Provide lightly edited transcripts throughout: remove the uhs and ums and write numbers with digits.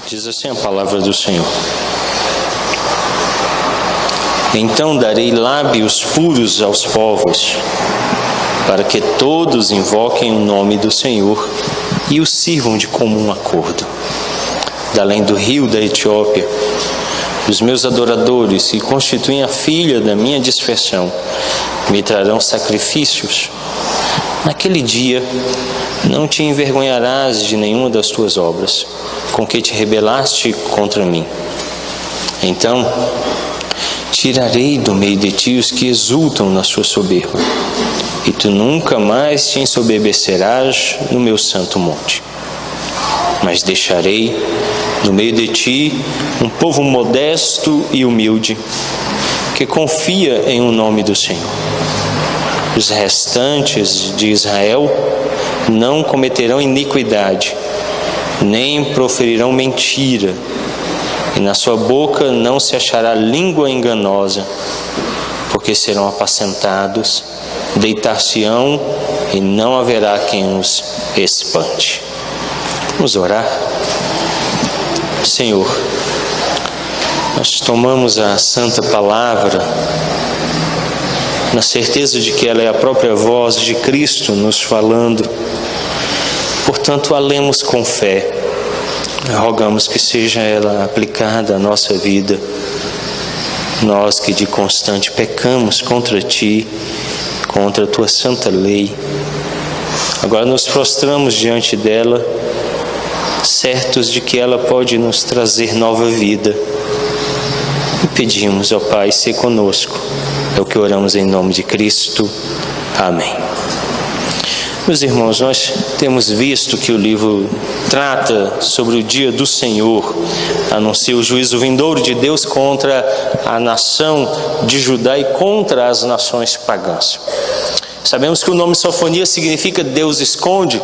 Diz assim a palavra do Senhor: Então darei lábios puros aos povos, para que todos invoquem o nome do Senhor e o sirvam de comum acordo. Da além do rio da Etiópia, os meus adoradores, que constituem a filha da minha dispersão, me trarão sacrifícios. Naquele dia não te envergonharás de nenhuma das tuas obras, com que te rebelaste contra mim. Então tirarei do meio de ti os que exultam na sua soberba, e tu nunca mais te ensoberbecerás no meu santo monte. Mas deixarei no meio de ti um povo modesto e humilde, que confia em o nome do Senhor. Os restantes de Israel não cometerão iniquidade, nem proferirão mentira, e na sua boca não se achará língua enganosa, porque serão apacentados, deitar-se-ão e não haverá quem os espante. Vamos orar. Senhor, nós tomamos a santa palavra na certeza de que ela é a própria voz de Cristo nos falando. Portanto, a lemos com fé. Rogamos que seja ela aplicada à nossa vida. Nós que de constante pecamos contra Ti, contra a Tua santa lei, agora nos prostramos diante dela, certos de que ela pode nos trazer nova vida. E pedimos ao Pai, se conosco. É o que oramos em nome de Cristo. Amém. Meus irmãos, nós temos visto que o livro trata sobre o dia do Senhor, anuncia o juízo vindouro de Deus contra a nação de Judá e contra as nações pagãs. Sabemos que o nome sofonia significa Deus esconde,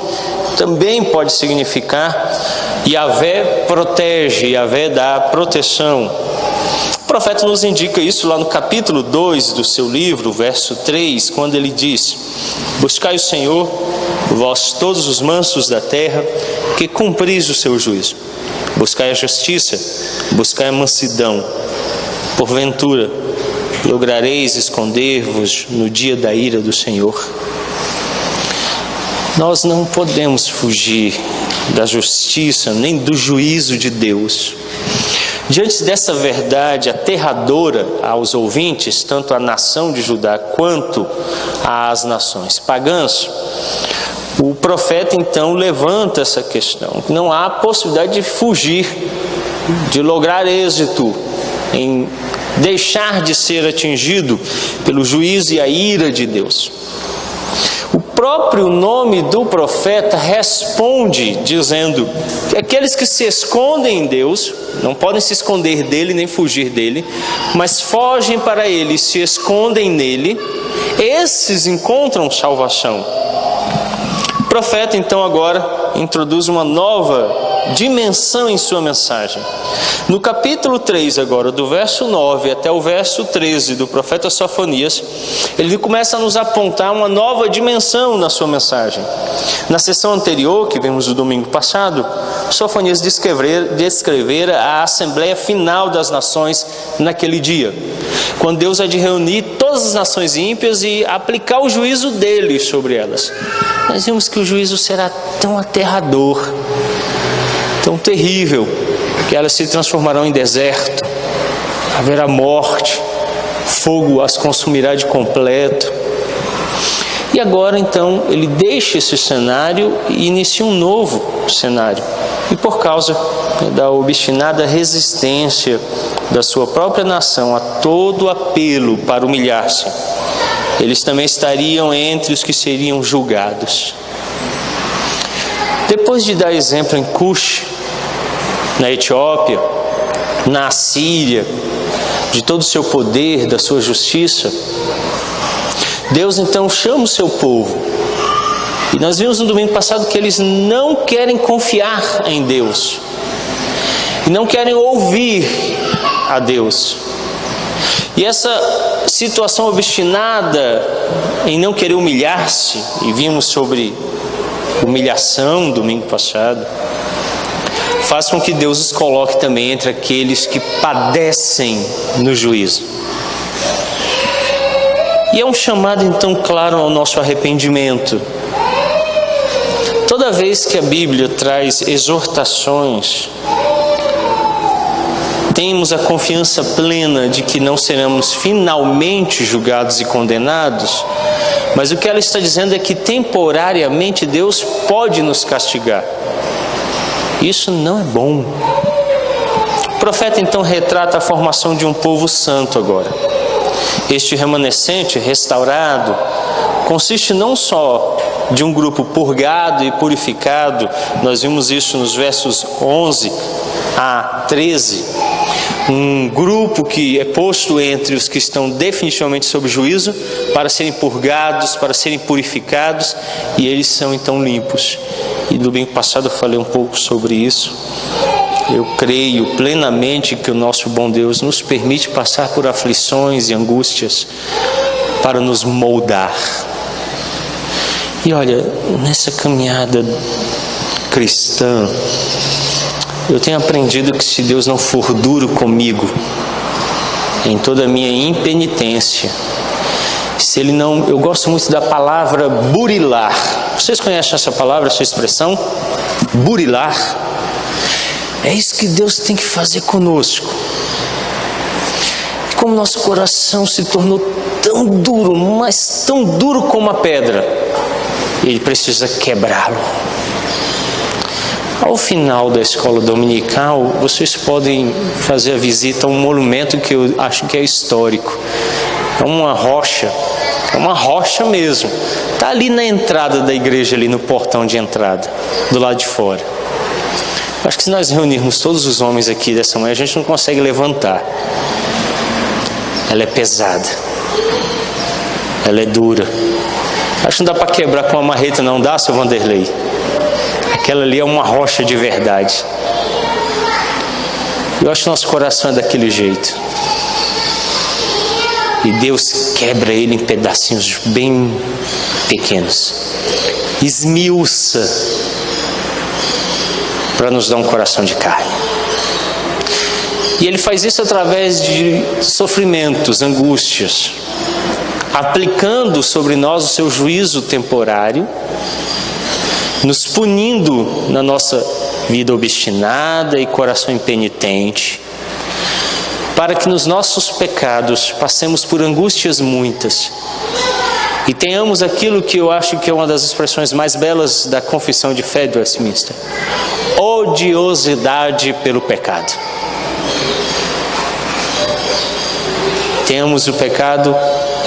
também pode significar Yahvé protege, Yahvé dá proteção. O profeta nos indica isso lá no capítulo 2 do seu livro, verso 3, quando ele diz: Buscai o Senhor, vós todos os mansos da terra, que cumpris o seu juízo. Buscai a justiça, buscai a mansidão. Porventura, lograreis esconder-vos no dia da ira do Senhor. Nós não podemos fugir da justiça nem do juízo de Deus. Diante dessa verdade aterradora aos ouvintes, tanto a nação de Judá quanto às nações pagãs, o profeta então levanta essa questão. Não há possibilidade de fugir, de lograr êxito em deixar de ser atingido pelo juízo e a ira de Deus. O próprio nome do profeta responde dizendo que aqueles que se escondem em Deus não podem se esconder dele nem fugir dele, mas fogem para ele e se escondem nele, esses encontram salvação. O profeta então agora introduz uma nova dimensão em sua mensagem. No capítulo 3 agora, do verso 9 até o verso 13 do profeta Sofonias, ele começa a nos apontar uma nova dimensão na sua mensagem. Na sessão anterior, que vimos no domingo passado, Sofonias descrevera a assembleia final das nações naquele dia, quando Deus há de reunir todas as nações ímpias e aplicar o juízo dele sobre elas. Nós vimos que o juízo será tão aterrador, tão terrível, que elas se transformarão em deserto, haverá morte, fogo as consumirá de completo. E agora então ele deixa esse cenário e inicia um novo cenário. E por causa da obstinada resistência da sua própria nação a todo apelo para humilhar-se, eles também estariam entre os que seriam julgados. Depois de dar exemplo em Cush, na Etiópia, na Assíria, de todo o seu poder, da sua justiça, Deus então chama o seu povo. E nós vimos no domingo passado que eles não querem confiar em Deus, e não querem ouvir a Deus. E essa situação obstinada em não querer humilhar-se, e vimos sobre humilhação domingo passado, faz com que Deus os coloque também entre aqueles que padecem no juízo. E é um chamado então claro ao nosso arrependimento. Toda vez que a Bíblia traz exortações, temos a confiança plena de que não seremos finalmente julgados e condenados, mas o que ela está dizendo é que temporariamente Deus pode nos castigar. Isso não é bom. O profeta então retrata a formação de um povo santo agora. Este remanescente restaurado consiste não só de um grupo purgado e purificado, nós vimos isso nos versos 11 a 13, um grupo que é posto entre os que estão definitivamente sob juízo, para serem purgados, para serem purificados, e eles são então limpos. E no domingo passado eu falei um pouco sobre isso. Eu creio plenamente que o nosso bom Deus nos permite passar por aflições e angústias para nos moldar. E olha, nessa caminhada cristã, eu tenho aprendido que se Deus não for duro comigo, em toda a minha impenitência, se Ele não... Eu gosto muito da palavra burilar. Vocês conhecem essa palavra, essa expressão? Burilar. É isso que Deus tem que fazer conosco. E como nosso coração se tornou tão duro, mas tão duro como a pedra, Ele precisa quebrá-lo. Ao final da escola dominical, vocês podem fazer a visita a um monumento que eu acho que é histórico. É uma rocha mesmo. Está ali na entrada da igreja, ali no portão de entrada, do lado de fora. Acho que se nós reunirmos todos os homens aqui dessa manhã, a gente não consegue levantar. Ela é pesada. Ela é dura. Acho que não dá para quebrar com uma marreta, não dá, seu Vanderlei? Aquela ali é uma rocha de verdade. Eu acho que nosso coração é daquele jeito. E Deus quebra ele em pedacinhos bem pequenos. Esmiuça para nos dar um coração de carne. E Ele faz isso através de sofrimentos, angústias, aplicando sobre nós o seu juízo temporário, nos punindo na nossa vida obstinada e coração impenitente, para que nos nossos pecados passemos por angústias muitas e tenhamos aquilo que eu acho que é uma das expressões mais belas da Confissão de Fé de Westminster: odiosidade pelo pecado. Temos o pecado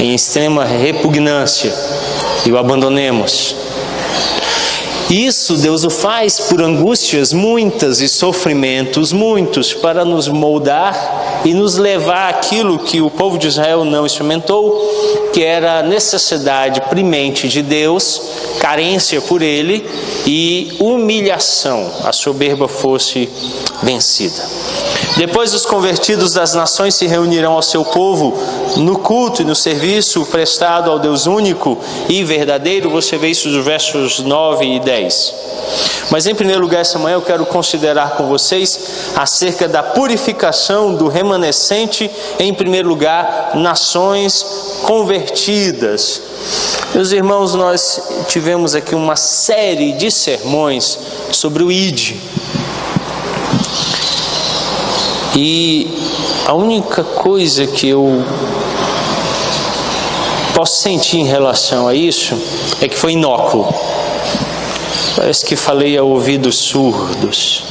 em extrema repugnância e o abandonemos. Isso Deus o faz por angústias muitas e sofrimentos muitos, para nos moldar e nos levar àquilo que o povo de Israel não experimentou, que era a necessidade premente de Deus, carência por Ele e humilhação, a soberba fosse vencida. Depois os convertidos das nações se reunirão ao seu povo no culto e no serviço prestado ao Deus único e verdadeiro. Você vê isso nos versos 9 e 10. Mas em primeiro lugar, essa manhã eu quero considerar com vocês acerca da purificação do remanescente, em primeiro lugar, nações convertidas. Meus irmãos, nós tivemos aqui uma série de sermões sobre o ID. E a única coisa que eu posso sentir em relação a isso é que foi inócuo. Parece que falei a ouvidos surdos.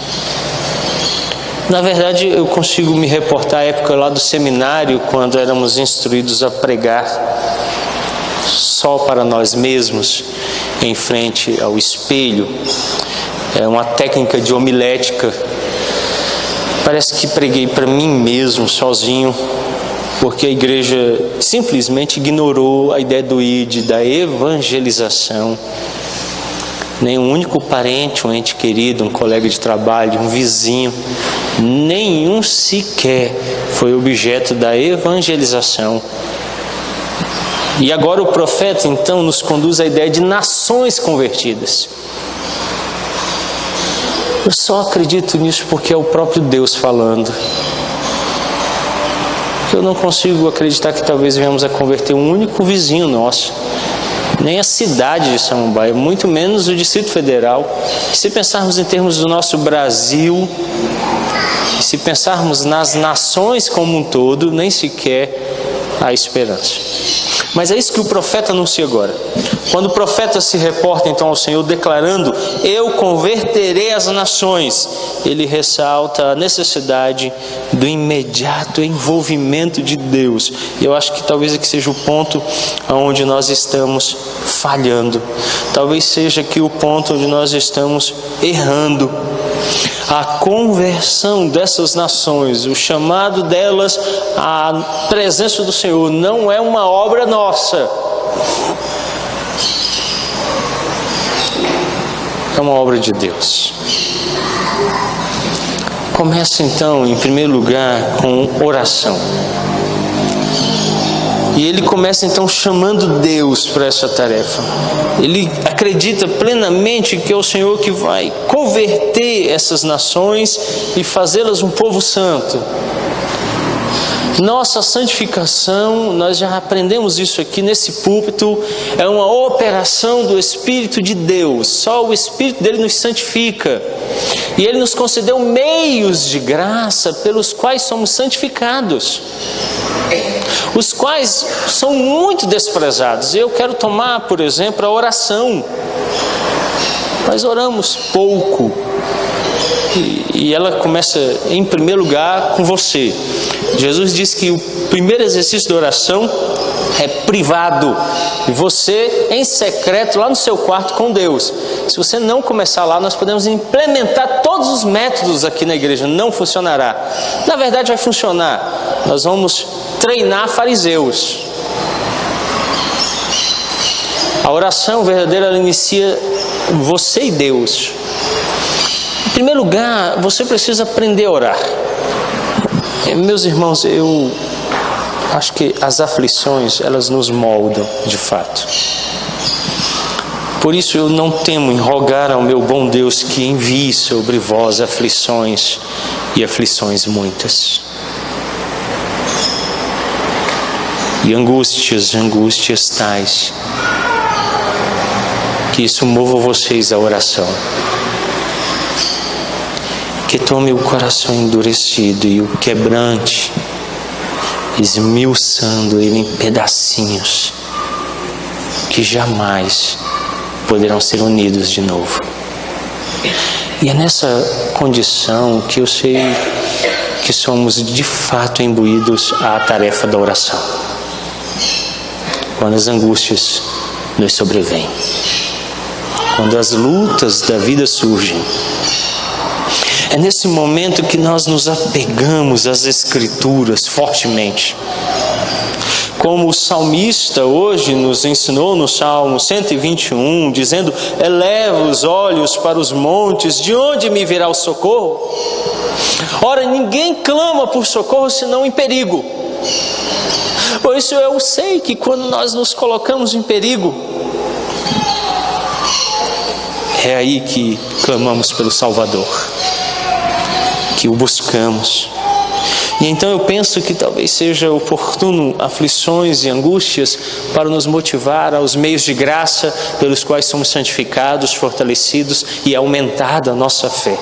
Na verdade, eu consigo me reportar à época lá do seminário, quando éramos instruídos a pregar só para nós mesmos, em frente ao espelho. É uma técnica de homilética. Parece que preguei para mim mesmo, sozinho, porque a igreja simplesmente ignorou a ideia do ID, da evangelização. Nenhum único parente, um ente querido, um colega de trabalho, um vizinho, nenhum sequer foi objeto da evangelização. E agora o profeta então nos conduz à ideia de nações convertidas. Eu só acredito nisso porque é o próprio Deus falando. Eu não consigo acreditar que talvez venhamos a converter um único vizinho nosso, nem a cidade de Samambaia, muito menos o Distrito Federal. E se pensarmos em termos do nosso Brasil, e se pensarmos nas nações como um todo, nem sequer há esperança. Mas é isso que o profeta anuncia agora. Quando o profeta se reporta então ao Senhor declarando: eu converterei as nações, ele ressalta a necessidade do imediato envolvimento de Deus. E eu acho que talvez aqui seja o ponto onde nós estamos falhando. Talvez seja aqui o ponto onde nós estamos errando. A conversão dessas nações, o chamado delas à presença do Senhor, não é uma obra nossa. É uma obra de Deus. Começa então, em primeiro lugar, com oração. E ele começa então chamando Deus para essa tarefa. Ele acredita plenamente que é o Senhor que vai converter essas nações e fazê-las um povo santo. Nossa santificação, nós já aprendemos isso aqui nesse púlpito, é uma operação do Espírito de Deus. Só o Espírito dele nos santifica. E ele nos concedeu meios de graça pelos quais somos santificados, os quais são muito desprezados. Eu quero tomar, por exemplo, a oração. Nós oramos pouco. E ela começa, em primeiro lugar, com você. Jesus disse que o primeiro exercício da oração é privado. E você, em secreto, lá no seu quarto com Deus. Se você não começar lá, nós podemos implementar todos os métodos aqui na igreja. Não funcionará. Na verdade, vai funcionar. Nós vamos treinar fariseus. A oração verdadeira, ela inicia você e Deus. Em primeiro lugar, você precisa aprender a orar. Meus irmãos, eu acho que as aflições, elas nos moldam de fato. Por isso eu não temo em rogar ao meu bom Deus que envie sobre vós aflições, e aflições muitas. E angústias tais, que isso mova vocês à oração. Que tome o coração endurecido e o quebrante, esmiuçando ele em pedacinhos, que jamais poderão ser unidos de novo. E é nessa condição que eu sei que somos de fato imbuídos à tarefa da oração. Quando as angústias nos sobrevêm, quando as lutas da vida surgem, é nesse momento que nós nos apegamos às Escrituras fortemente. Como o salmista hoje nos ensinou no Salmo 121, dizendo: eleva os olhos para os montes, de onde me virá o socorro? Ora, ninguém clama por socorro senão em perigo. Por isso eu sei que quando nós nos colocamos em perigo, é aí que clamamos pelo Salvador, que o buscamos. E então eu penso que talvez seja oportuno aflições e angústias para nos motivar aos meios de graça pelos quais somos santificados, fortalecidos e aumentada a nossa fé.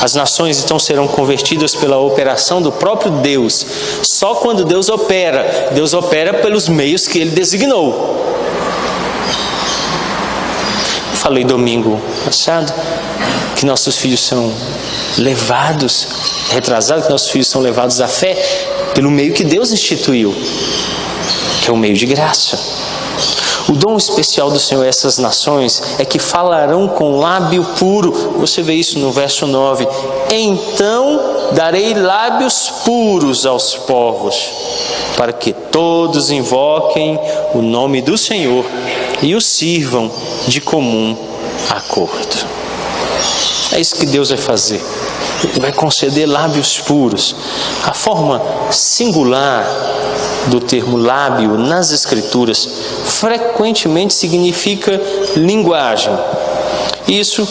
As nações então serão convertidas pela operação do próprio Deus. Só quando Deus opera pelos meios que Ele designou. Falei domingo passado que nossos filhos são levados, retrasado, que nossos filhos são levados à fé pelo meio que Deus instituiu, que é o meio de graça. O dom especial do Senhor a essas nações é que falarão com lábio puro. Você vê isso no verso 9. Então darei lábios puros aos povos, para que todos invoquem o nome do Senhor e o sirvam de comum acordo. É isso que Deus vai fazer. Ele vai conceder lábios puros. A forma singular do termo lábio nas Escrituras frequentemente significa linguagem. Isso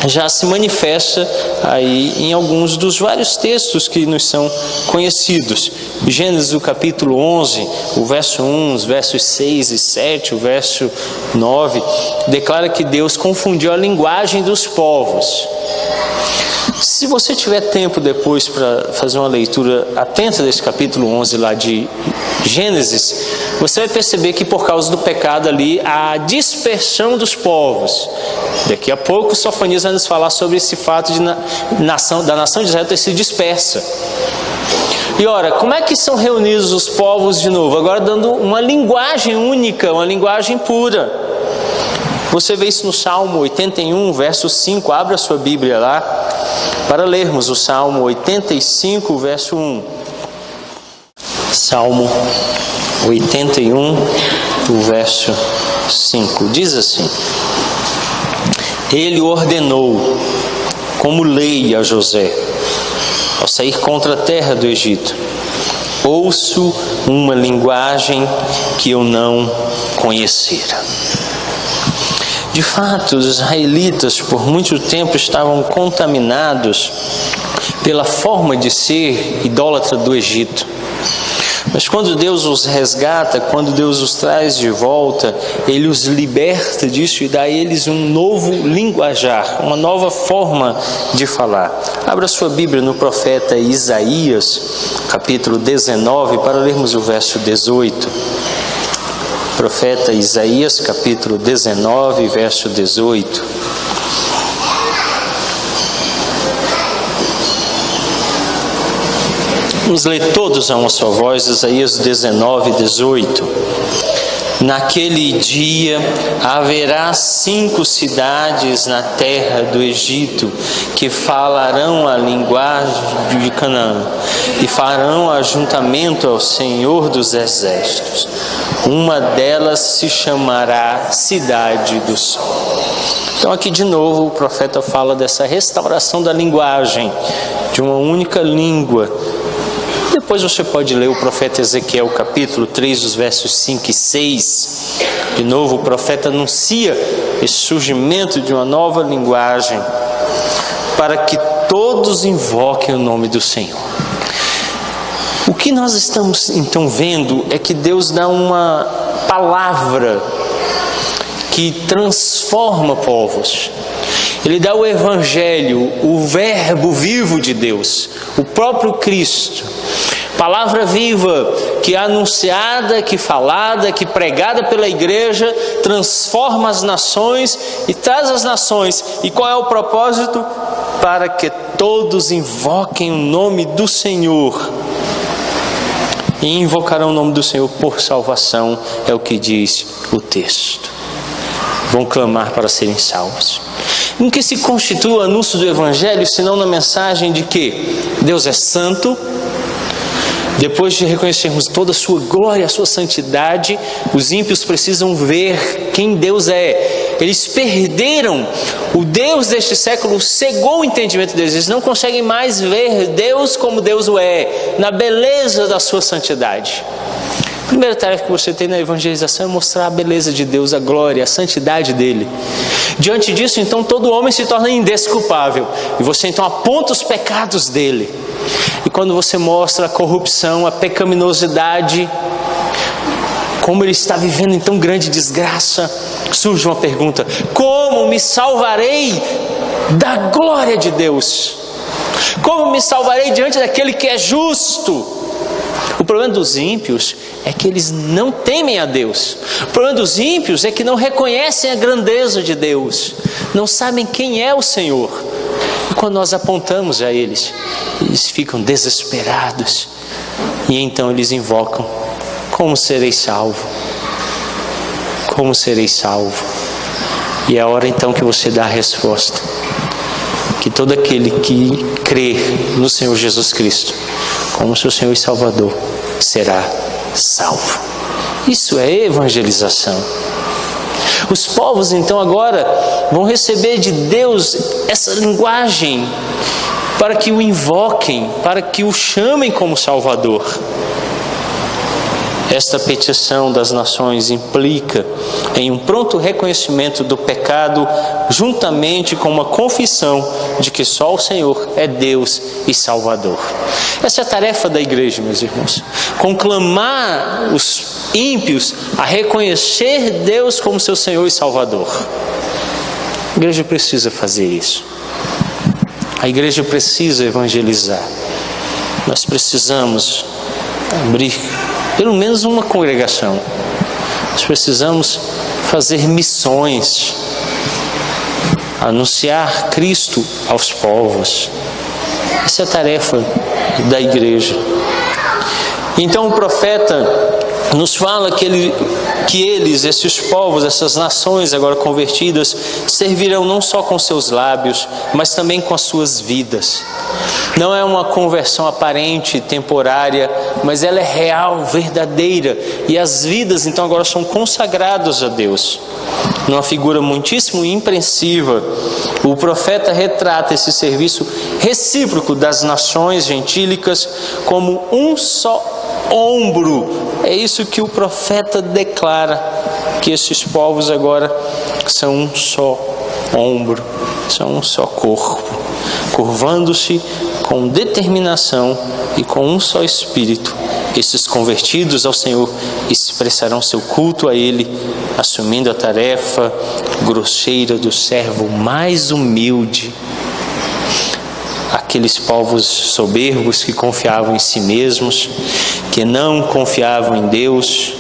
já se manifesta aí em alguns dos vários textos que nos são conhecidos. Gênesis, o capítulo 11, o verso 1, os versos 6 e 7, o verso 9, declara que Deus confundiu a linguagem dos povos. Se você tiver tempo depois para fazer uma leitura atenta desse capítulo 11 lá de Gênesis, você vai perceber que por causa do pecado ali, há a dispersão dos povos. Daqui a pouco, Sofonias vai nos falar sobre esse fato da nação de Israel ter sido dispersa. E ora, como é que são reunidos os povos de novo? Agora dando uma linguagem única, uma linguagem pura. Você vê isso no Salmo 81, verso 5. Abra a sua Bíblia lá para lermos o Salmo 85, verso 1. Salmo 81, o verso 5. Diz assim: Ele ordenou como lei a José, ao sair contra a terra do Egito: ouço uma linguagem que eu não conhecera. De fato, os israelitas por muito tempo estavam contaminados pela forma de ser idólatra do Egito. Mas quando Deus os resgata, quando Deus os traz de volta, Ele os liberta disso e dá a eles um novo linguajar, uma nova forma de falar. Abra sua Bíblia no profeta Isaías, capítulo 19, para lermos o verso 18. Profeta Isaías, capítulo 19, verso 18. Vamos ler todos a uma só voz, Isaías 19, 18. Naquele dia haverá 5 cidades na terra do Egito que falarão a linguagem de Canaã e farão ajuntamento ao Senhor dos Exércitos. Uma delas se chamará Cidade do Sol. Então aqui de novo o profeta fala dessa restauração da linguagem, de uma única língua. Depois você pode ler o profeta Ezequiel, capítulo 3, os versos 5 e 6. De novo, o profeta anuncia esse surgimento de uma nova linguagem para que todos invoquem o nome do Senhor. O que nós estamos então vendo é que Deus dá uma palavra que transforma povos. Ele dá o Evangelho, o verbo vivo de Deus, o próprio Cristo. Palavra viva, que é anunciada, que falada, que pregada pela igreja, transforma as nações e traz as nações. E qual é o propósito? Para que todos invoquem o nome do Senhor. E invocarão o nome do Senhor por salvação, é o que diz o texto. Vão clamar para serem salvos. Em que se constitui o anúncio do Evangelho, senão na mensagem de que Deus é santo? Depois de reconhecermos toda a sua glória, a sua santidade, os ímpios precisam ver quem Deus é. Eles perderam, o Deus deste século cegou o entendimento deles. Eles não conseguem mais ver Deus como Deus o é, na beleza da sua santidade. A primeira tarefa que você tem na evangelização é mostrar a beleza de Deus, a glória, a santidade dele. Diante disso, então, todo homem se torna indesculpável. E você então aponta os pecados dele. E quando você mostra a corrupção, a pecaminosidade, como ele está vivendo em tão grande desgraça, surge uma pergunta: como me salvarei da glória de Deus? Como me salvarei diante daquele que é justo? O problema dos ímpios é que eles não temem a Deus. O problema dos ímpios é que não reconhecem a grandeza de Deus, não sabem quem é o Senhor. E quando nós apontamos a eles ficam desesperados. E então eles invocam: como serei salvo? Como serei salvo? E é a hora então que você dá a resposta: que todo aquele que crê no Senhor Jesus Cristo como seu Senhor e Salvador será salvo. Isso é evangelização. Os povos então agora vão receber de Deus essa linguagem para que o invoquem, para que o chamem como Salvador. Esta petição das nações implica em um pronto reconhecimento do pecado, juntamente com uma confissão de que só o Senhor é Deus e Salvador. Essa é a tarefa da igreja, meus irmãos. Conclamar os ímpios a reconhecer Deus como seu Senhor e Salvador. A igreja precisa fazer isso. A igreja precisa evangelizar. Nós precisamos abrir pelo menos uma congregação. Nós precisamos fazer missões, anunciar Cristo aos povos. Essa é a tarefa da igreja. Então o profeta nos fala que eles, esses povos, essas nações agora convertidas, servirão não só com seus lábios, mas também com as suas vidas. Não é uma conversão aparente, temporária, mas ela é real, verdadeira. E as vidas então agora são consagradas a Deus. Numa figura muitíssimo impressiva, o profeta retrata esse serviço recíproco das nações gentílicas como um só ombro. É isso que o profeta declara, que esses povos agora são um só ombro, são um só corpo, curvando-se com determinação e com um só espírito. Esses convertidos ao Senhor expressarão seu culto a Ele, assumindo a tarefa grosseira do servo mais humilde. Aqueles povos soberbos que confiavam em si mesmos, que não confiavam em Deus,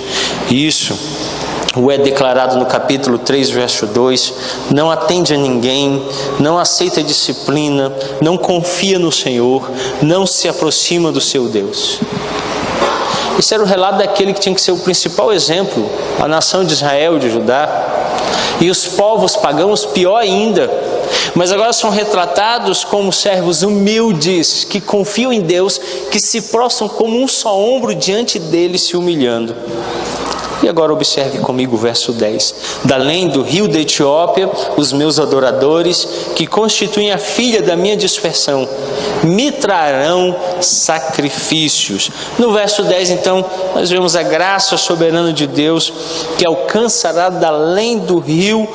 isso o é declarado no capítulo 3, verso 2, não atende a ninguém, não aceita disciplina, não confia no Senhor, não se aproxima do seu Deus. Esse era o relato daquele que tinha que ser o principal exemplo, a nação de Israel, de Judá. E os povos pagãos, pior ainda, mas agora são retratados como servos humildes, que confiam em Deus, que se prostram como um só ombro diante dele, se humilhando. E agora observe comigo o verso 10. Da além do rio da Etiópia, os meus adoradores, que constituem a filha da minha dispersão, me trarão sacrifícios. No verso 10, então, nós vemos a graça soberana de Deus, que alcançará da além do rio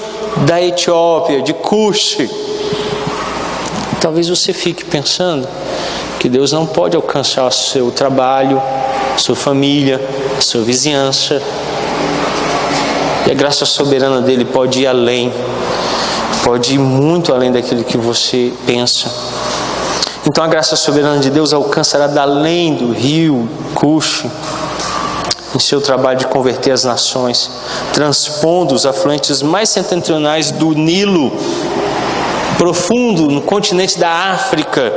da Etiópia, de Cuxi. Talvez você fique pensando que Deus não pode alcançar o seu trabalho, sua família, a sua vizinhança. E a graça soberana dele pode ir além, pode ir muito além daquilo que você pensa. Então a graça soberana de Deus alcançará da além do rio Cuxi, em seu trabalho de converter as nações, transpondo os afluentes mais setentrionais do Nilo, profundo no continente da África.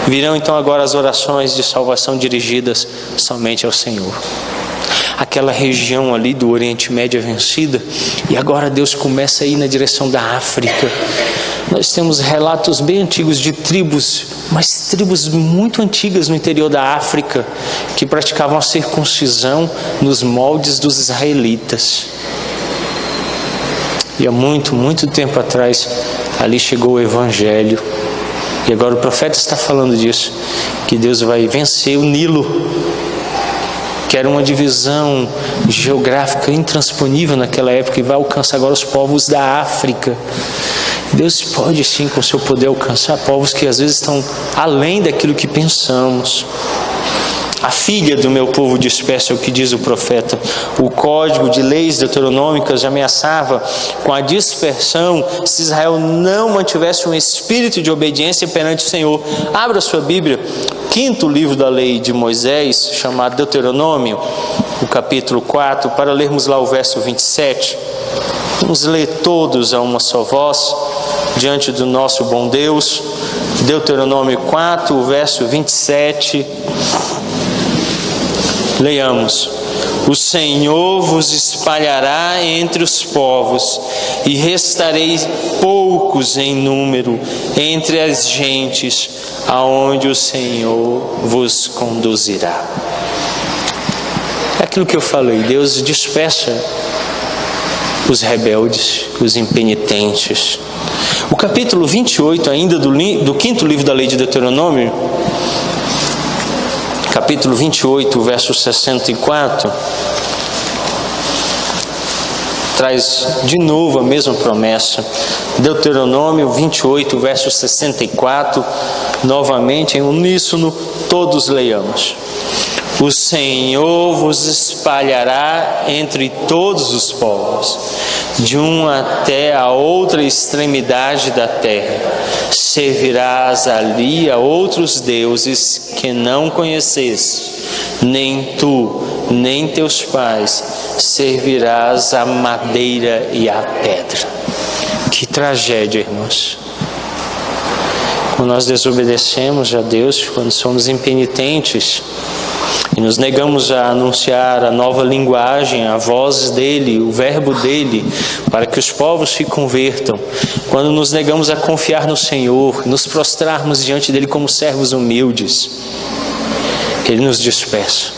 Virão então agora as orações de salvação dirigidas somente ao Senhor. Aquela região ali do Oriente Médio é vencida, e agora Deus começa a ir na direção da África. Nós temos relatos bem antigos de tribos, mas tribos muito antigas no interior da África, que praticavam a circuncisão nos moldes dos israelitas. E há muito, muito tempo atrás, ali chegou o Evangelho. E agora o profeta está falando disso, que Deus vai vencer o Nilo, que era uma divisão geográfica intransponível naquela época, e vai alcançar agora os povos da África. Deus pode sim, com seu poder, alcançar povos que às vezes estão além daquilo que pensamos. A filha do meu povo disperso, é o que diz o profeta. O código de leis deuteronômicas ameaçava com a dispersão se Israel não mantivesse um espírito de obediência perante o Senhor. Abra sua Bíblia, 5º livro da lei de Moisés, chamado Deuteronômio, o capítulo 4, para lermos lá o verso 27. Vamos ler todos a uma só voz, diante do nosso bom Deus. Deuteronômio 4, o verso 27. Leiamos. O Senhor vos espalhará entre os povos, e restareis poucos em número entre as gentes, aonde o Senhor vos conduzirá. É aquilo que eu falei, Deus dispersa os rebeldes, os impenitentes. O capítulo 28, ainda do 5º livro da lei de Deuteronômio, capítulo 28, verso 64, traz de novo a mesma promessa. Deuteronômio 28, verso 64, novamente em uníssono, todos leiamos. O Senhor vos espalhará entre todos os povos, de uma até a outra extremidade da terra. Servirás ali a outros deuses que não conheceste, nem tu, nem teus pais, servirás a madeira e a pedra. Que tragédia, irmãos! Quando nós desobedecemos a Deus, quando somos impenitentes e nos negamos a anunciar a nova linguagem, a voz dele, o verbo dele, para que os povos se convertam, quando nos negamos a confiar no Senhor, nos prostrarmos diante dele como servos humildes, ele nos dispersa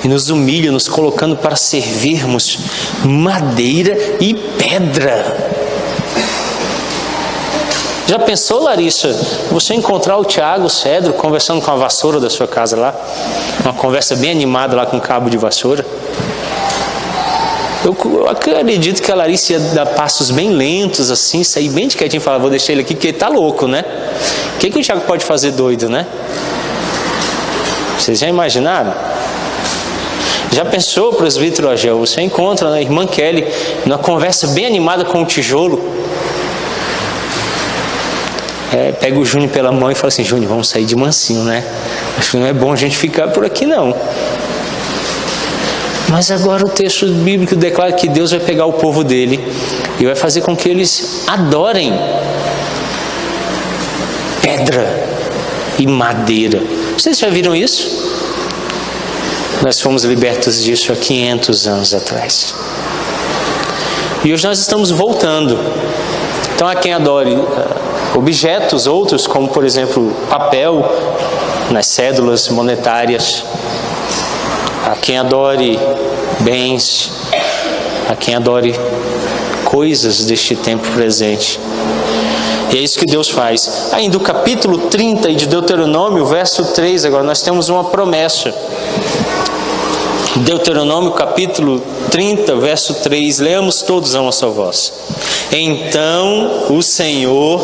e nos humilha, nos colocando para servirmos madeira e pedra. Já pensou, Larissa, você encontrar o Tiago Cedro conversando com a vassoura da sua casa lá? Uma conversa bem animada lá com cabo de vassoura. Eu acredito que a Larissa ia dar passos bem lentos assim, sair bem de quietinho e falar, vou deixar ele aqui porque ele tá louco, né? O que o Tiago pode fazer doido, né? Vocês já imaginaram? Já pensou, presbítero Agel, você encontra a irmã Kelly numa conversa bem animada com o tijolo. Pega o Júnior pela mão e fala assim, Júnior, vamos sair de mansinho, né? Acho que não é bom a gente ficar por aqui não. Mas agora o texto bíblico declara que Deus vai pegar o povo dele e vai fazer com que eles adorem pedra e madeira. Vocês já viram isso? Nós fomos libertos disso há 500 anos atrás. E hoje nós estamos voltando. Então há quem adore objetos, outros como por exemplo papel nas cédulas monetárias, há quem adore bens, há quem adore coisas deste tempo presente. E é isso que Deus faz. Ainda o capítulo 30 de Deuteronômio, verso 3, agora nós temos uma promessa. Deuteronômio capítulo 30, verso 3, leamos todos a uma só voz. Então o Senhor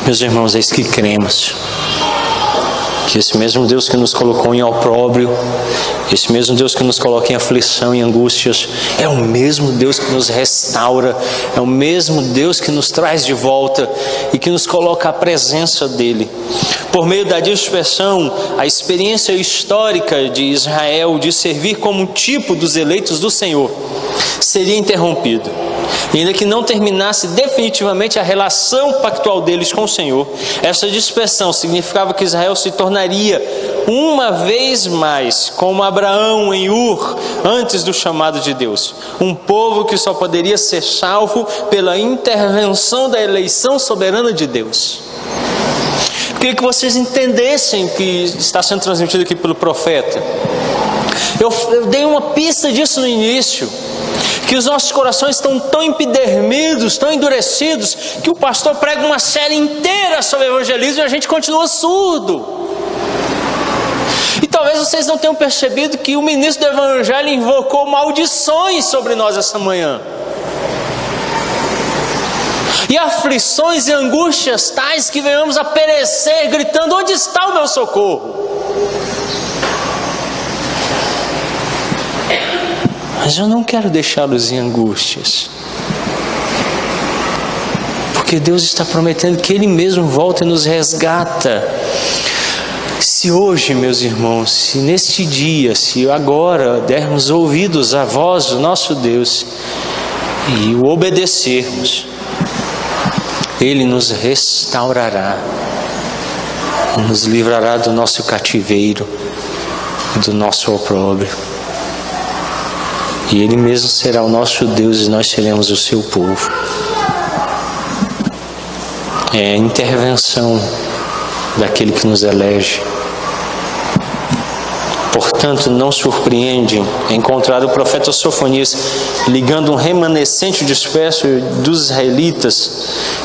Meus irmãos, é isso que cremos. Que esse mesmo Deus que nos colocou em opróbrio, esse mesmo Deus que nos coloca em aflição e angústias, é o mesmo Deus que nos restaura, é o mesmo Deus que nos traz de volta e que nos coloca à presença dEle. Por meio da dispersão, a experiência histórica de Israel de servir como tipo dos eleitos do Senhor seria interrompido. E ainda que não terminasse definitivamente a relação pactual deles com o Senhor, essa dispersão significava que Israel se tornaria uma vez mais como Abraão em Ur, antes do chamado de Deus, um povo que só poderia ser salvo pela intervenção da eleição soberana de Deus. Queria que vocês entendessem o que está sendo transmitido aqui pelo profeta. Eu dei uma pista disso no início, que os nossos corações estão tão empedernidos, tão endurecidos, que o pastor prega uma série inteira sobre evangelismo e a gente continua surdo. E talvez vocês não tenham percebido que o ministro do evangelho invocou maldições sobre nós essa manhã. E aflições e angústias tais que venhamos a perecer, gritando, onde está o meu socorro? Mas eu não quero deixá-los em angústias, porque Deus está prometendo que Ele mesmo volta e nos resgata. Se hoje, meus irmãos, se neste dia, se agora dermos ouvidos à voz do nosso Deus e o obedecermos, Ele nos restaurará, nos livrará do nosso cativeiro, do nosso opróbrio. E Ele mesmo será o nosso Deus e nós seremos o seu povo. É a intervenção daquele que nos elege. Portanto, não surpreende encontrar o profeta Sofonias ligando um remanescente disperso dos israelitas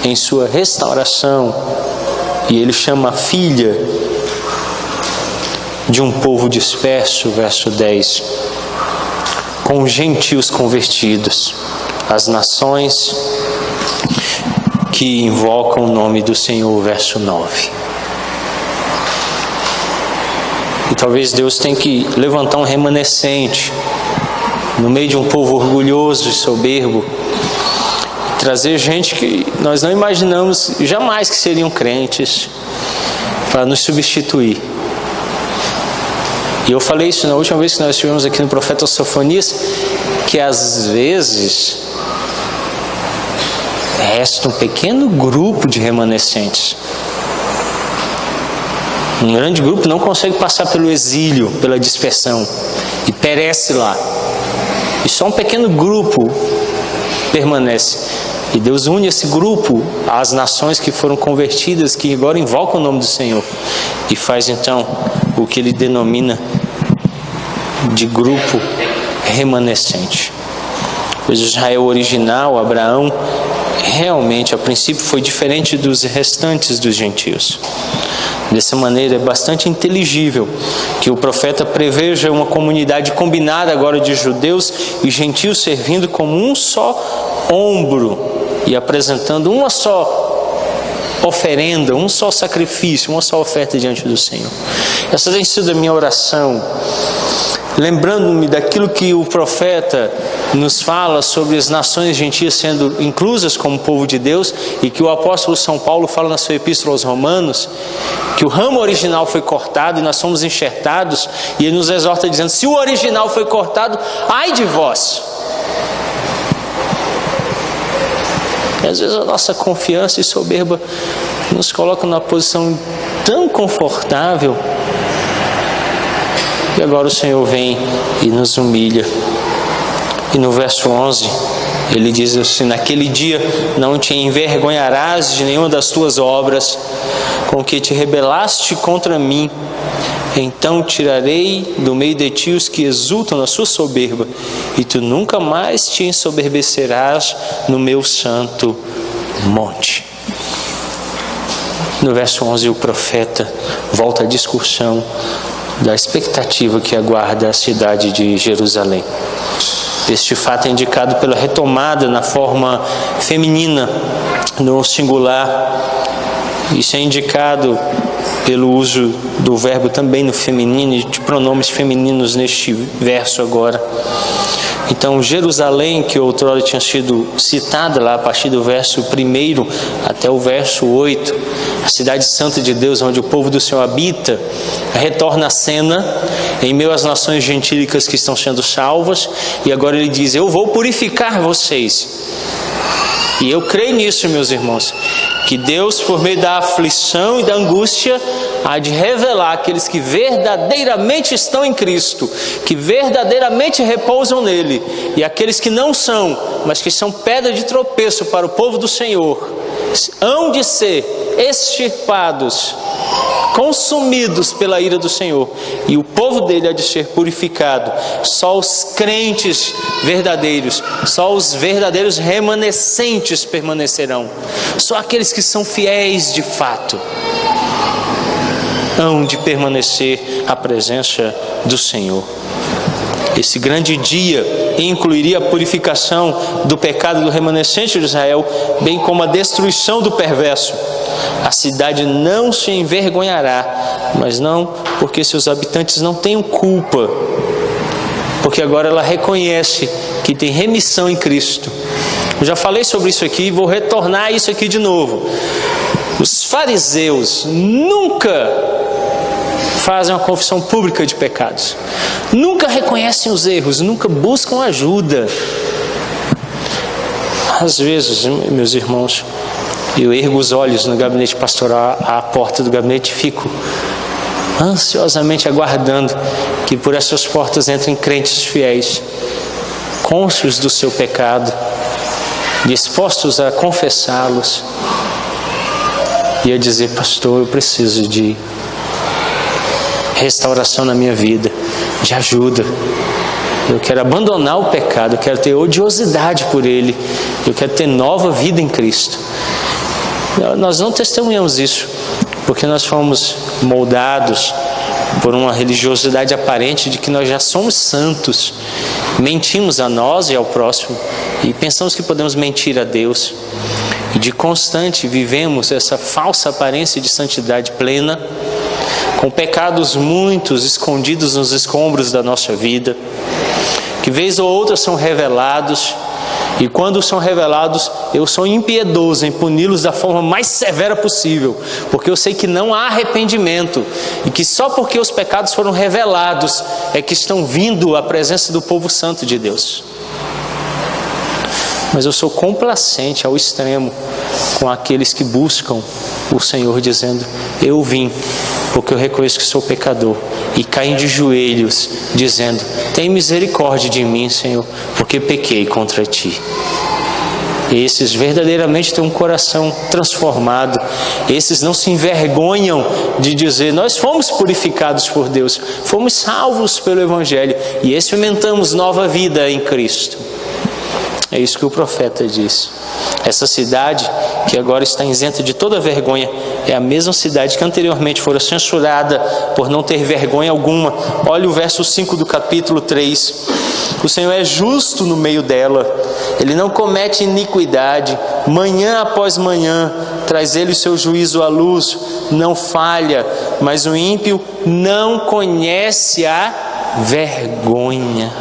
em sua restauração, e ele chama a filha de um povo disperso, verso 10, com gentios convertidos, as nações que invocam o nome do Senhor, verso 9. E talvez Deus tenha que levantar um remanescente no meio de um povo orgulhoso e soberbo, trazer gente que nós não imaginamos jamais que seriam crentes, para nos substituir. E eu falei isso na última vez que nós estivemos aqui no profeta Sofonias, que às vezes resta um pequeno grupo de remanescentes. Um grande grupo não consegue passar pelo exílio, pela dispersão, e perece lá. E só um pequeno grupo permanece. E Deus une esse grupo às nações que foram convertidas, que agora invocam o nome do Senhor, e faz então o que ele denomina de grupo remanescente. Pois o Israel original, Abraão, realmente a princípio foi diferente dos restantes dos gentios. Dessa maneira é bastante inteligível que o profeta preveja uma comunidade combinada agora de judeus e gentios servindo como um só ombro e apresentando uma só oferenda, um só sacrifício, uma só oferta diante do Senhor. Essa tem sido a minha oração, lembrando-me daquilo que o profeta nos fala sobre as nações gentias sendo inclusas como povo de Deus, e que o apóstolo São Paulo fala na sua epístola aos Romanos, que o ramo original foi cortado e nós somos enxertados, e ele nos exorta dizendo: se o original foi cortado, ai de vós. E às vezes a nossa confiança e soberba nos coloca numa posição tão confortável, e agora o Senhor vem e nos humilha. E no verso 11, ele diz assim: naquele dia não te envergonharás de nenhuma das tuas obras, com que te rebelaste contra mim. Então tirarei do meio de ti os que exultam na sua soberba, e tu nunca mais te ensoberbecerás no meu santo monte. No verso 11, o profeta volta à discussão da expectativa que aguarda a cidade de Jerusalém. Este fato é indicado pela retomada na forma feminina, no singular. Isso é indicado pelo uso do verbo também no feminino e de pronomes femininos neste verso agora. Então, Jerusalém, que outrora tinha sido citada lá a partir do verso 1 até o verso 8, a cidade santa de Deus, onde o povo do Senhor habita, retorna à cena em meio às nações gentílicas que estão sendo salvas, e agora ele diz: eu vou purificar vocês. E eu creio nisso, meus irmãos, que Deus, por meio da aflição e da angústia, há de revelar aqueles que verdadeiramente estão em Cristo, que verdadeiramente repousam nele, e aqueles que não são, mas que são pedra de tropeço para o povo do Senhor, hão de ser extirpados, consumidos pela ira do Senhor, e o povo dele há de ser purificado. Só os crentes verdadeiros, só os verdadeiros remanescentes permanecerão. Só aqueles que são fiéis de fato hão de permanecer à presença do Senhor. Esse grande dia incluiria a purificação do pecado do remanescente de Israel, bem como a destruição do perverso. A cidade não se envergonhará, mas não porque seus habitantes não tenham culpa, porque agora ela reconhece que tem remissão em Cristo. Eu já falei sobre isso aqui e vou retornar a isso aqui de novo. Os fariseus nunca fazem uma confissão pública de pecados, nunca reconhecem os erros, nunca buscam ajuda. Às vezes, meus irmãos, eu ergo os olhos no gabinete pastoral, à porta do gabinete, e fico ansiosamente aguardando que por essas portas entrem crentes fiéis, cônscios do seu pecado, dispostos a confessá-los e a dizer: pastor, eu preciso de restauração na minha vida, de ajuda. Eu quero abandonar o pecado, eu quero ter odiosidade por ele, eu quero ter nova vida em Cristo. Nós não testemunhamos isso, porque nós fomos moldados por uma religiosidade aparente de que nós já somos santos. Mentimos a nós e ao próximo e pensamos que podemos mentir a Deus. E de constante vivemos essa falsa aparência de santidade plena, com pecados muitos escondidos nos escombros da nossa vida, que vez ou outra são revelados, e quando são revelados, eu sou impiedoso em puni-los da forma mais severa possível, porque eu sei que não há arrependimento, e que só porque os pecados foram revelados, é que estão vindo à presença do povo santo de Deus. Mas eu sou complacente ao extremo com aqueles que buscam o Senhor dizendo: eu vim porque eu reconheço que sou pecador, e caem de joelhos dizendo: tem misericórdia de mim, Senhor, porque pequei contra Ti. Esses verdadeiramente têm um coração transformado. Esses não se envergonham de dizer: nós fomos purificados por Deus, fomos salvos pelo Evangelho e experimentamos nova vida em Cristo. É isso que o profeta diz. Essa cidade, que agora está isenta de toda vergonha, é a mesma cidade que anteriormente fora censurada por não ter vergonha alguma. Olha o verso 5 do capítulo 3. O Senhor é justo no meio dela, Ele não comete iniquidade. Manhã após manhã traz Ele o seu juízo à luz, não falha, mas o ímpio não conhece a vergonha.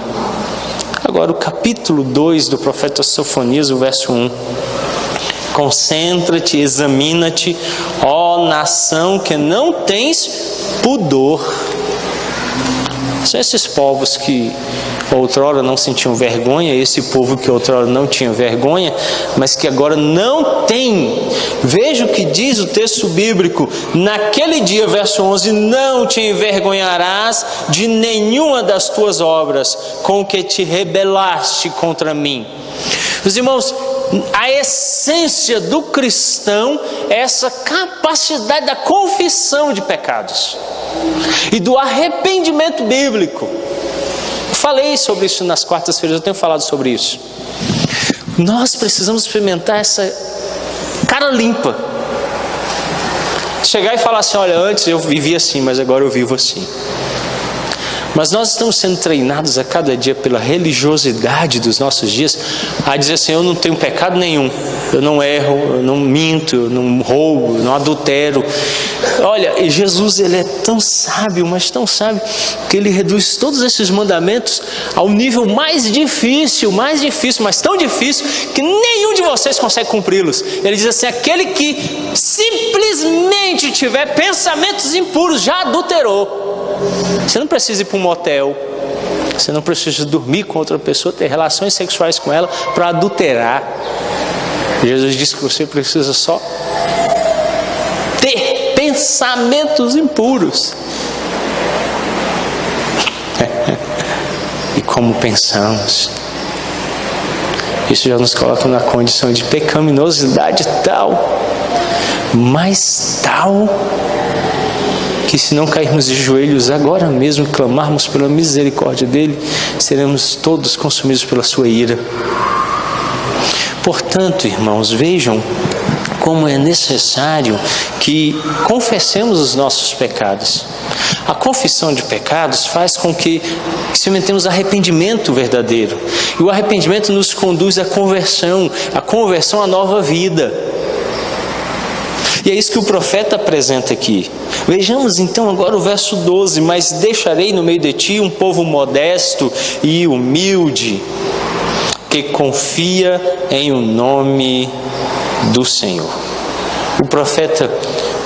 Agora o capítulo 2 do profeta Sofonias, o verso 1. Concentra-te, examina-te, ó nação que não tens pudor. São esses povos que outrora não sentiam vergonha, esse povo que outrora não tinha vergonha, mas que agora não tem. Veja o que diz o texto bíblico: naquele dia, verso 11, não te envergonharás de nenhuma das tuas obras com que te rebelaste contra mim. Os irmãos, a essência do cristão é essa capacidade da confissão de pecados e do arrependimento bíblico. Eu falei sobre isso nas quartas-feiras, eu tenho falado sobre isso. Nós precisamos experimentar essa cara limpa. Chegar e falar assim: olha, antes eu vivia assim, mas agora eu vivo assim. Mas nós estamos sendo treinados a cada dia pela religiosidade dos nossos dias a dizer assim: eu não tenho pecado nenhum, eu não erro, eu não minto, eu não roubo, eu não adultero. Olha, Jesus, Ele é tão sábio, mas tão sábio, que Ele reduz todos esses mandamentos ao nível mais difícil, mas tão difícil que nenhum de vocês consegue cumpri-los. Ele diz assim: aquele que simplesmente tiver pensamentos impuros já adulterou. Você não precisa ir para um motel, você não precisa dormir com outra pessoa, ter relações sexuais com ela para adulterar. Jesus disse que você precisa só ter pensamentos impuros. E como pensamos, isso já nos coloca na condição de pecaminosidade tal, mas tal, que se não cairmos de joelhos agora mesmo e clamarmos pela misericórdia dEle, seremos todos consumidos pela sua ira. Portanto, irmãos, vejam como é necessário que confessemos os nossos pecados. A confissão de pecados faz com que experimentemos arrependimento verdadeiro. E o arrependimento nos conduz à conversão à nova vida. E é isso que o profeta apresenta aqui. Vejamos então agora o verso 12. Mas deixarei no meio de ti um povo modesto e humilde, que confia em o nome do Senhor. O profeta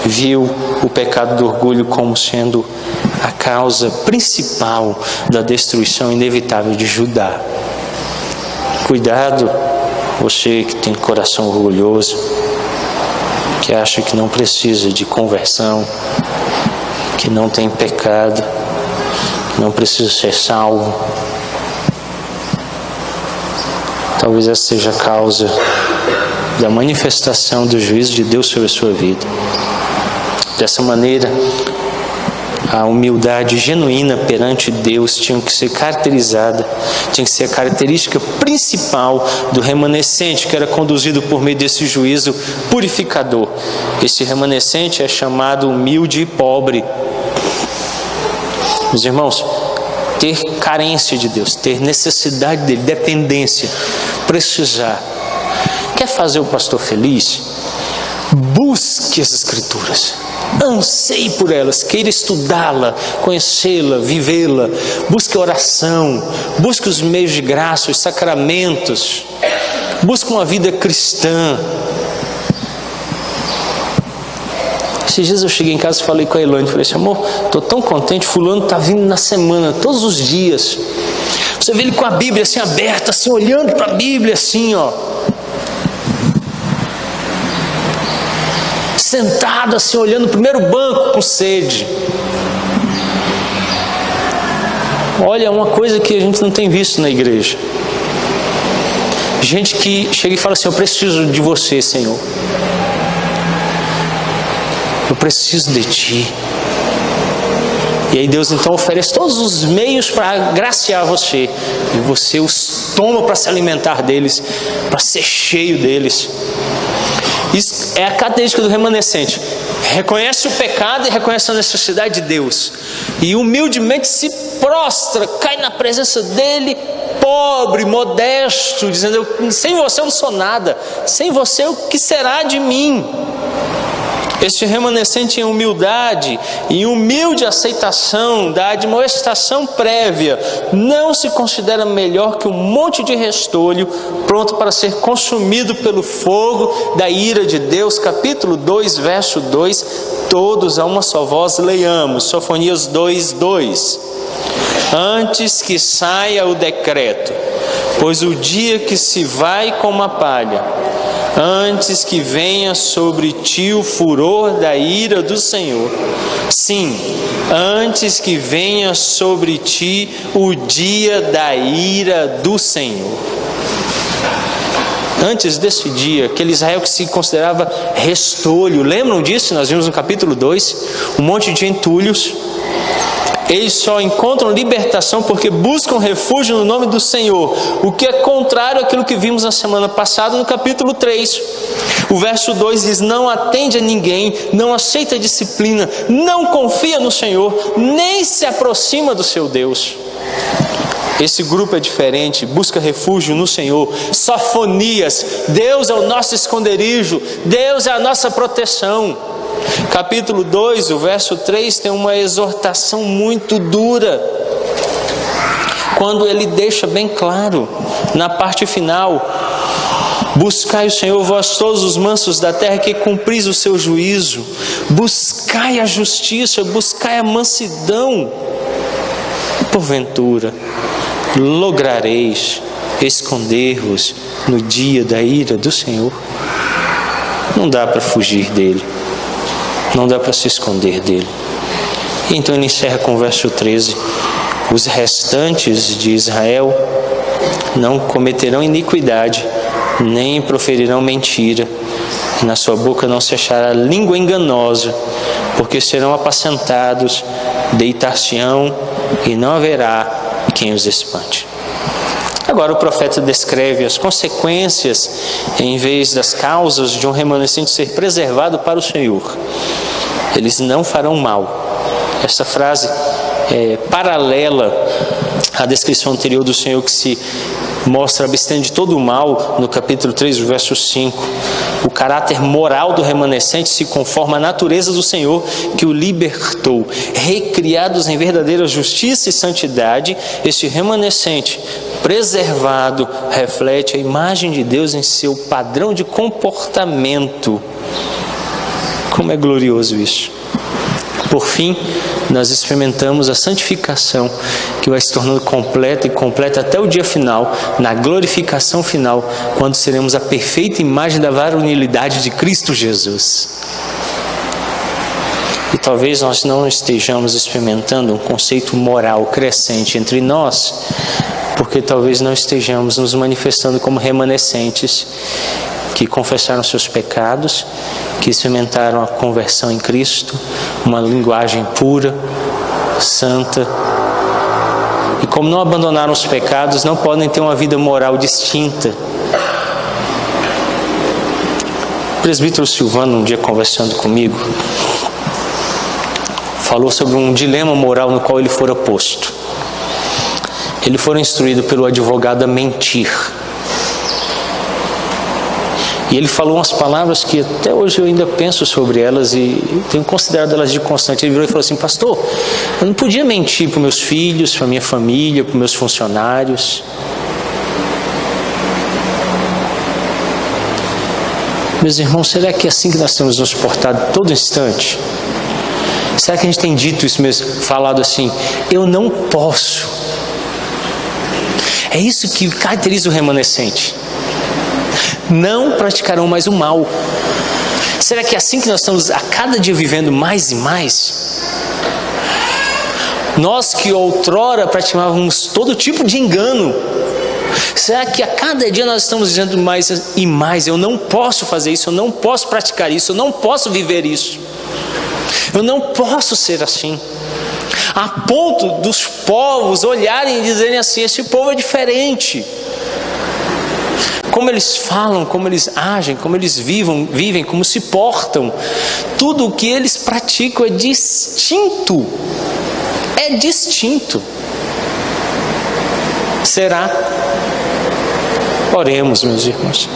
viu o pecado do orgulho como sendo a causa principal da destruição inevitável de Judá. Cuidado, você que tem coração orgulhoso, que acha que não precisa de conversão, que não tem pecado, que não precisa ser salvo. Talvez essa seja a causa da manifestação do juízo de Deus sobre a sua vida. Dessa maneira, A humildade genuína perante Deus tinha que ser caracterizada, tinha que ser a característica principal do remanescente, que era conduzido por meio desse juízo purificador. Esse remanescente é chamado humilde e pobre. Meus irmãos, ter carência de Deus, ter necessidade dele, dependência, precisar. Quer fazer o pastor feliz? Busque as Escrituras, anseie por elas, queira estudá-la, conhecê-la, vivê-la. Busque oração, busque os meios de graça, os sacramentos, busque uma vida cristã. Esses dias eu cheguei em casa e falei com a Elaine, falei assim: amor, estou tão contente, fulano está vindo na semana, todos os dias. Você vê ele com a Bíblia assim aberta, assim, olhando para a Bíblia assim, ó. Sentado assim, olhando o primeiro banco com sede. Olha, uma coisa que a gente não tem visto na igreja. Gente que chega e fala assim: eu preciso de você, Senhor. Eu preciso de Ti. E aí Deus então oferece todos os meios para agraciar você. E você os toma para se alimentar deles, para ser cheio deles. Isso é a característica do remanescente. Reconhece o pecado e reconhece a necessidade de Deus. E humildemente se prostra, cai na presença dele, pobre, modesto, dizendo: sem você eu não sou nada. Sem você o que será de mim? Este remanescente em humildade e humilde aceitação da admoestação prévia não se considera melhor que um monte de restolho pronto para ser consumido pelo fogo da ira de Deus. Capítulo 2, verso 2, todos a uma só voz leiamos, Sofonias 2:2. Antes que saia o decreto, pois o dia que se vai como a palha, antes que venha sobre ti o furor da ira do Senhor. Sim, antes que venha sobre ti o dia da ira do Senhor. Antes desse dia, aquele Israel que se considerava restolho, lembram disso? Nós vimos no capítulo 2, um monte de entulhos. Eles só encontram libertação porque buscam refúgio no nome do Senhor, o que é contrário àquilo que vimos na semana passada no capítulo 3. O verso 2 diz: não atende a ninguém, não aceita a disciplina, não confia no Senhor, nem se aproxima do seu Deus. Esse grupo é diferente, busca refúgio no Senhor. Sofonias: Deus é o nosso esconderijo, Deus é a nossa proteção. Capítulo 2, o verso 3 tem uma exortação muito dura, quando ele deixa bem claro, na parte final: buscai o Senhor, vós todos os mansos da terra, que cumpris o seu juízo, buscai a justiça, buscai a mansidão, porventura lograreis esconder-vos no dia da ira do Senhor. Não dá para fugir dele, não dá para se esconder dele. Então ele encerra com o verso 13: os restantes de Israel não cometerão iniquidade, nem proferirão mentira, na sua boca não se achará língua enganosa, porque serão apacentados, deitar-se-ão, e não haverá quem os espante. Agora o profeta descreve as consequências, em vez das causas de um remanescente ser preservado para o Senhor. Eles não farão mal. Essa frase é paralela à descrição anterior do Senhor, que se mostra abstendo de todo o mal, no capítulo 3, verso 5. O caráter moral do remanescente se conforma à natureza do Senhor, que o libertou. Recriados em verdadeira justiça e santidade, este remanescente preservado reflete a imagem de Deus em seu padrão de comportamento. Como é glorioso isso! Por fim, nós experimentamos a santificação, que vai se tornando completa e completa até o dia final, na glorificação final, quando seremos a perfeita imagem da varonilidade de Cristo Jesus. E talvez nós não estejamos experimentando um conceito moral crescente entre nós, porque talvez não estejamos nos manifestando como remanescentes que confessaram seus pecados, que experimentaram a conversão em Cristo, uma linguagem pura, santa. E como não abandonaram os pecados, não podem ter uma vida moral distinta. O presbítero Silvano, um dia conversando comigo, falou sobre um dilema moral no qual ele fora posto. Ele fora instruído pelo advogado a mentir. E ele falou umas palavras que até hoje eu ainda penso sobre elas e tenho considerado elas de constante. Ele virou e falou assim: pastor, eu não podia mentir para meus filhos, para minha família, para meus funcionários. Meus irmãos, será que é assim que nós temos nos portado todo instante? Será que a gente tem dito isso mesmo, falado assim: eu não posso? É isso que caracteriza o remanescente. Não praticarão mais o mal. Será que é assim que nós estamos a cada dia vivendo mais e mais? Nós que outrora praticávamos todo tipo de engano, será que a cada dia nós estamos dizendo mais e mais: eu não posso fazer isso, eu não posso praticar isso, eu não posso viver isso, eu não posso ser assim? A ponto dos povos olharem e dizerem assim: esse povo é diferente. Como eles falam, como eles agem, como eles vivem, como se portam, tudo o que eles praticam é distinto. É distinto. Será? Oremos, meus irmãos,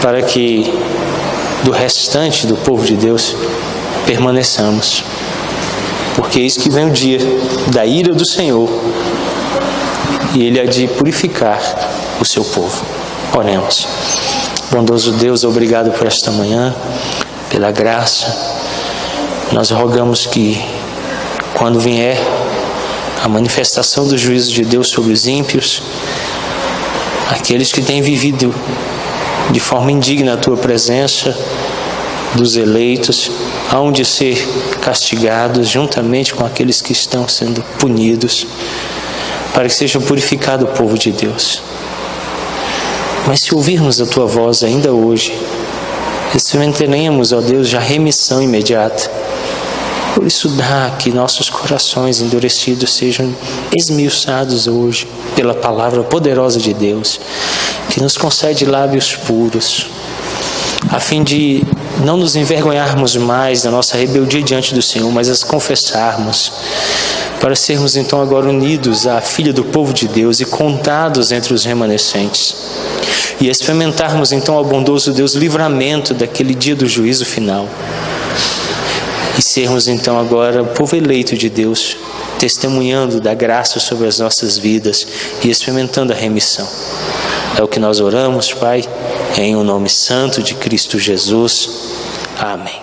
para que do restante do povo de Deus permaneçamos. Porque eis que vem o dia da ira do Senhor, e Ele há de purificar o seu povo. Oremos. Bondoso Deus, obrigado por esta manhã, pela graça. Nós rogamos que, quando vier a manifestação do juízo de Deus sobre os ímpios, aqueles que têm vivido de forma indigna a Tua presença, dos eleitos, hão de ser castigados juntamente com aqueles que estão sendo punidos, para que seja purificado o povo de Deus. Mas se ouvirmos a Tua voz ainda hoje, experimentaremos, ó Deus, já remissão imediata. Por isso dá que nossos corações endurecidos sejam esmiuçados hoje pela palavra poderosa de Deus, que nos concede lábios puros, a fim de não nos envergonharmos mais da nossa rebeldia diante do Senhor, mas as confessarmos, para sermos então agora unidos à filha do povo de Deus e contados entre os remanescentes, e experimentarmos então ao bondoso Deus livramento daquele dia do juízo final, e sermos então agora o povo eleito de Deus, testemunhando da graça sobre as nossas vidas e experimentando a remissão. É o que nós oramos, Pai, em o nome santo de Cristo Jesus. Amém.